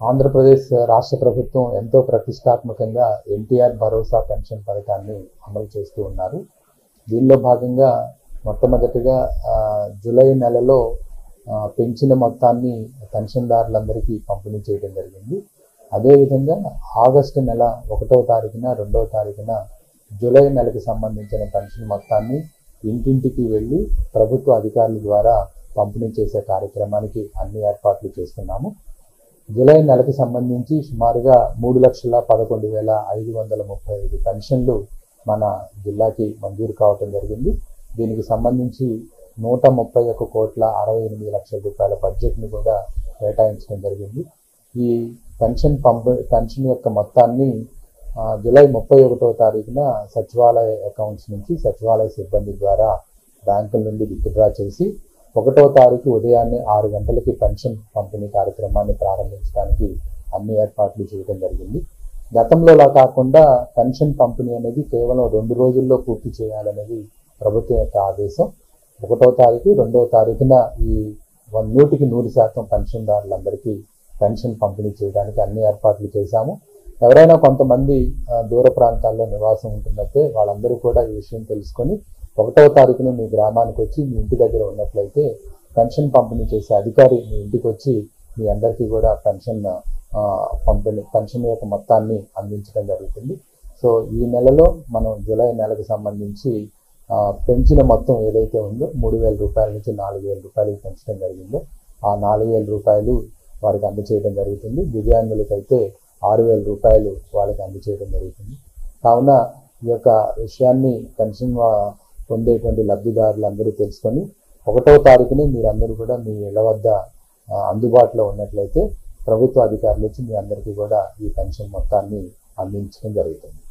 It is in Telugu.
ఆంధ్రప్రదేశ్ రాష్ట్ర ప్రభుత్వం ఎంతో ప్రతిష్టాత్మకంగా ఎన్టీఆర్ భరోసా పెన్షన్ పథకాన్ని అమలు చేస్తూ ఉన్నారు. దీనిలో భాగంగా మొట్టమొదటిగా జూలై నెలలో పెంచిన మొత్తాన్ని పెన్షన్దారులందరికీ పంపిణీ చేయడం జరిగింది. అదేవిధంగా ఆగస్టు నెల 1వ తారీఖున 2వ తారీఖున జూలై నెలకు సంబంధించిన పెన్షన్ మొత్తాన్ని ఇంటింటికి వెళ్ళి ప్రభుత్వ అధికారుల ద్వారా పంపిణీ చేసే కార్యక్రమానికి అన్ని ఏర్పాట్లు చేస్తున్నాము. జూలై నెలకు సంబంధించి సుమారుగా 3,11,535 పెన్షన్లు మన జిల్లాకి మంజూరు కావటం జరిగింది. దీనికి సంబంధించి 131,68,60,000 రూపాయల బడ్జెట్ను కూడా కేటాయించడం జరిగింది. ఈ పెన్షన్ యొక్క మొత్తాన్ని జూలై 31వ తారీఖున సచివాలయ అకౌంట్స్ నుంచి సచివాలయ సిబ్బంది ద్వారా బ్యాంకుల నుండి విత్డ్రా చేసి 1వ తారీఖు ఉదయాన్నే 6 గంటలకి పెన్షన్ పంపిణీ కార్యక్రమాన్ని ప్రారంభించడానికి అన్ని ఏర్పాట్లు చేయడం జరిగింది. గతంలోలా కాకుండా పెన్షన్ పంపిణీ అనేది కేవలం 2 రోజుల్లో పూర్తి చేయాలనేది ప్రభుత్వం యొక్క ఆదేశం. 1వ తారీఖు 2వ తారీఖున ఈ 100% పెన్షన్దారులందరికీ పెన్షన్ పంపిణీ చేయడానికి అన్ని ఏర్పాట్లు చేశాము. ఎవరైనా కొంతమంది దూర ప్రాంతాల్లో నివాసం ఉంటున్నట్టే వాళ్ళందరూ కూడా ఈ విషయం తెలుసుకొని 1వ తారీఖున మీ గ్రామానికి వచ్చి మీ ఇంటి దగ్గర ఉన్నట్లయితే పెన్షన్ పంపిణీ చేసే అధికారి మీ ఇంటికి వచ్చి మీ అందరికీ కూడా పెన్షన్ యొక్క మొత్తాన్ని అందించడం జరుగుతుంది. సో ఈ నెలలో మనం జూలై నెలకు సంబంధించి పెంచిన మొత్తం ఏదైతే ఉందో 3,000 రూపాయల నుంచి 4,000 రూపాయలకి పెంచడం జరిగిందో ఆ 4,000 రూపాయలు వారికి అందజేయడం జరుగుతుంది. దివ్యాంగులకైతే 6,000 రూపాయలు వాళ్ళకి అందజేయడం జరుగుతుంది. కావున ఈ యొక్క విషయాన్ని పెన్షన్ పొందేటువంటి లబ్ధిదారులందరూ తెలుసుకొని 1వ తారీఖునే మీరందరూ కూడా మీ ఇళ్ల వద్ద అందుబాటులో ఉన్నట్లయితే ప్రభుత్వ అధికారులు వచ్చి మీ అందరికీ కూడా ఈ పెన్షన్ మొత్తాన్ని అందించడం జరుగుతుంది.